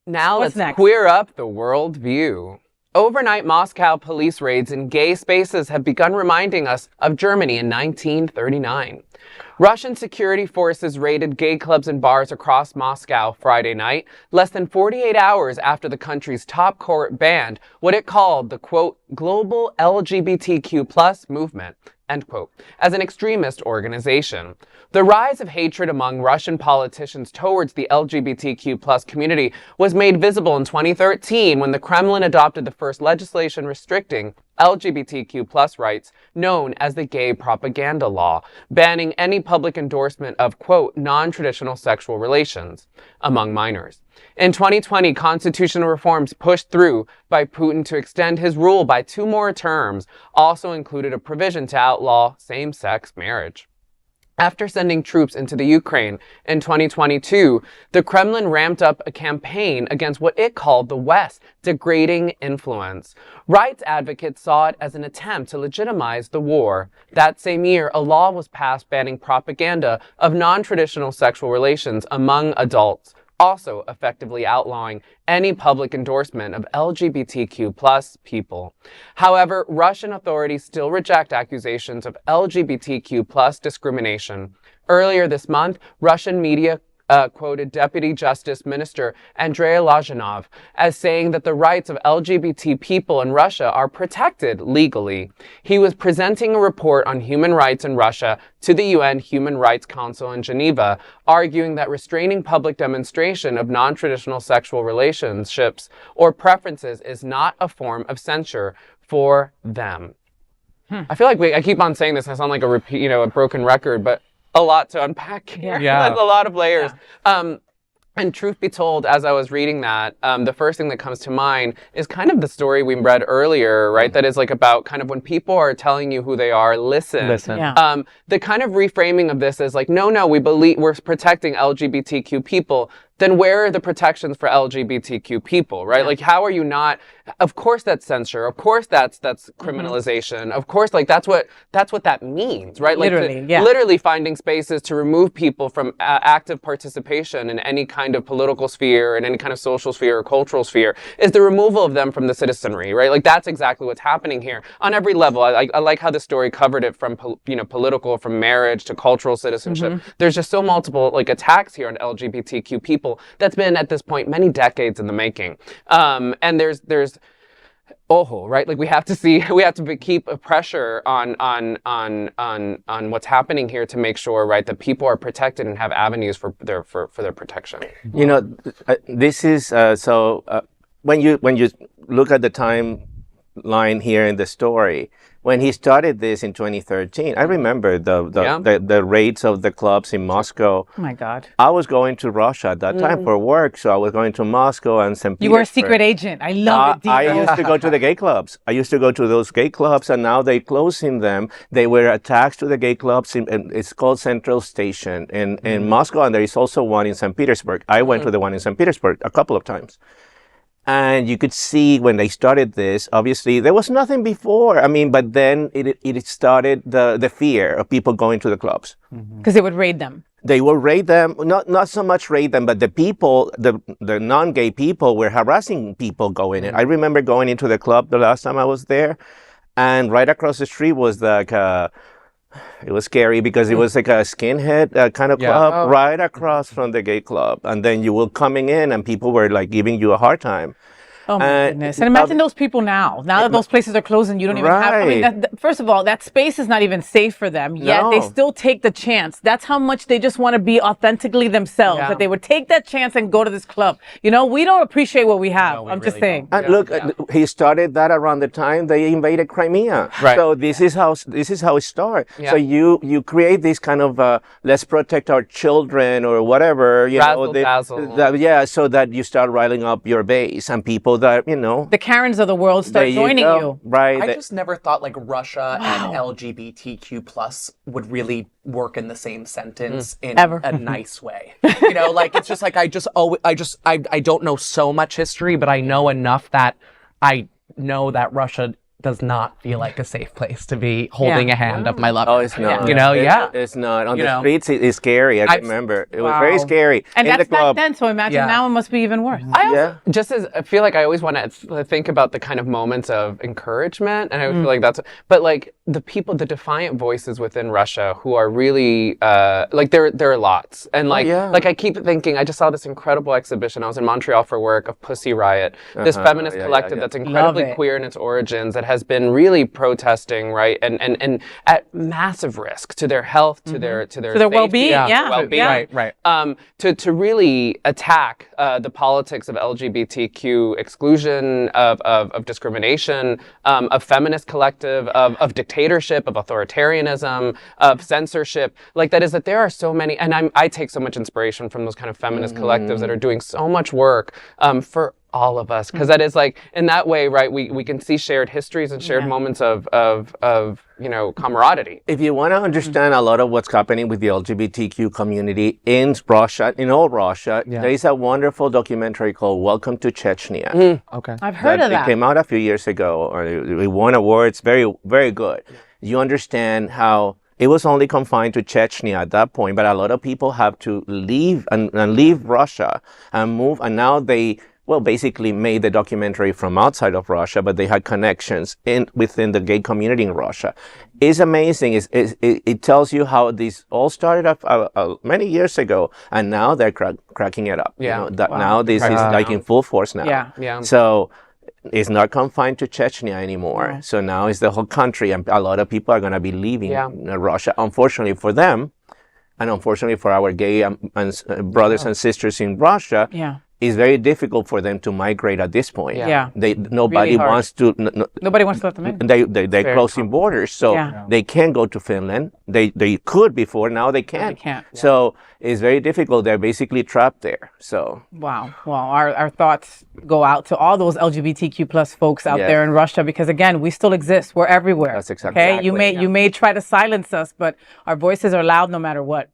Now What's let's next? queer up the world view. Overnight Moscow police raids in gay spaces have begun reminding us of Germany in 1939. Russian security forces raided gay clubs and bars across Moscow Friday night, less than 48 hours after the country's top court banned what it called the, quote, global LGBTQ plus movement, end quote, as an extremist organization. The rise of hatred among Russian politicians towards the LGBTQ plus community was made visible in 2013 when the Kremlin adopted the first legislation restricting LGBTQ plus rights, known as the Gay Propaganda Law, banning any public endorsement of, quote, non-traditional sexual relations among minors. In 2020, constitutional reforms pushed through by Putin to extend his rule by 2 more terms also included a provision to outlaw same-sex marriage. After sending troops into the Ukraine in 2022, the Kremlin ramped up a campaign against what it called the West's degrading influence. Rights advocates saw it as an attempt to legitimize the war. That same year, a law was passed banning propaganda of non-traditional sexual relations among adults, also effectively outlawing any public endorsement of LGBTQ plus people. However, Russian authorities still reject accusations of LGBTQ plus discrimination. Earlier this month, Russian media quoted Deputy Justice Minister Andrei Loginov as saying that the rights of LGBT people in Russia are protected legally. He was presenting a report on human rights in Russia to the UN Human Rights Council in Geneva, arguing that restraining public demonstration of non-traditional sexual relationships or preferences is not a form of censure for them. I feel like I keep on saying this, I sound like a broken record, but a lot to unpack here. Yeah. That's a lot of layers. Yeah. And truth be told, as I was reading that, the first thing that comes to mind is kind of the story we read earlier, right? That is like about kind of when people are telling you who they are, listen. Yeah. The kind of reframing of this is like, no, we're protecting LGBTQ people. Then where are the protections for LGBTQ people, right? Yeah. Like, how are you not? Of course, that's censure. Of course, that's criminalization. Mm-hmm. Of course, like that's what that means, right? Like, literally finding spaces to remove people from active participation in any kind of political sphere, in any kind of social sphere or cultural sphere, is the removal of them from the citizenry, right? Like, that's exactly what's happening here on every level. I like how the story covered it from political, from marriage to cultural citizenship. Mm-hmm. There's just so multiple like attacks here on LGBTQ people. That's been at this point many decades in the making, and there's right? Like we have to keep a pressure on what's happening here to make sure, right, that people are protected and have avenues for their protection. You know, this is when you look at the timeline here in the story. When he started this in 2013, I remember the raids of the clubs in Moscow. Oh my God! I was going to Russia at that time for work, so I was going to Moscow and St. Petersburg. You were a secret agent. I love it. I used to go to the gay clubs. I used to go to those gay clubs, and now they closing them. They were attached to the gay clubs. It's called Central Station in Moscow, and there is also one in St. Petersburg. I went to the one in St. Petersburg a couple of times. And you could see when they started this, obviously, there was nothing before. I mean, but then it started the fear of people going to the clubs. Because they would raid them. They will raid them, not so much raid them, but the people, the non-gay people were harassing people going in. I remember going into the club the last time I was there, and right across the street was like it was scary because it was like a skinhead kind of club right across from the gay club. And then you were coming in and people were like giving you a hard time. Oh my goodness. And imagine those people now that those places are closed and you don't even have, I mean, first of all, that space is not even safe for them, yet they still take the chance. That's how much they just want to be authentically themselves, that they would take that chance and go to this club. You know, we don't appreciate what we have. I'm just saying. And look, he started that around the time they invaded Crimea. Right. So this is how it started. Yeah. So you create this kind of, let's protect our children or whatever, razzle, so that you start riling up your base and people that, the Karens of the world start joining you. Right. I just never thought like Russia and LGBTQ plus would really work in the same sentence in a nice way. Like it's just like I don't know so much history, but I know enough that I know that Russia does not feel like a safe place to be holding a hand of my lover. Oh, it's not. You know, It's not. On the streets, it's scary. I remember. It was very scary. And in that's the club. back then, so imagine now it must be even worse. I feel like I always want to think about the kind of moments of encouragement, and I feel like that's, but like the people, the defiant voices within Russia who are really, like there are lots. And like I keep thinking, I just saw this incredible exhibition. I was in Montreal for work of Pussy Riot, this feminist collective that's incredibly queer in its origins, that has been really protesting, right, and at massive risk to their health, to their well-being, well-being, to really attack the politics of LGBTQ exclusion, of discrimination, of feminist collective, of dictatorship, of authoritarianism, of censorship. Like that there are so many, and I take so much inspiration from those kind of feminist collectives that are doing so much work for all of us, because that is like, in that way, right, we can see shared histories and shared moments of camaraderie. If you want to understand a lot of what's happening with the LGBTQ community in Russia, in all Russia, there is a wonderful documentary called Welcome to Chechnya. Okay. I've heard of that. It came out a few years ago, or it won awards. Very, very good. You understand how it was only confined to Chechnya at that point, but a lot of people have to leave and leave Russia and move, and now they basically made the documentary from outside of Russia, but they had connections within the gay community in Russia. It's amazing. It tells you how this all started up many years ago, and now they're cracking it up. Yeah. Now this is like in full force now. Yeah. So it's not confined to Chechnya anymore. So now it's the whole country, and a lot of people are going to be leaving Russia, unfortunately for them, and unfortunately for our gay brothers and sisters in Russia. It's very difficult for them to migrate at this point. Nobody really wants to. Nobody wants to let them in. They're closing borders, so they can't go to Finland. They could before, now they can't. They can't. So it's very difficult. They're basically trapped there. So wow. Well, our thoughts go out to all those LGBTQ plus folks out there in Russia, because again, we still exist. We're everywhere. That's exactly. Okay, you may try to silence us, but our voices are loud no matter what.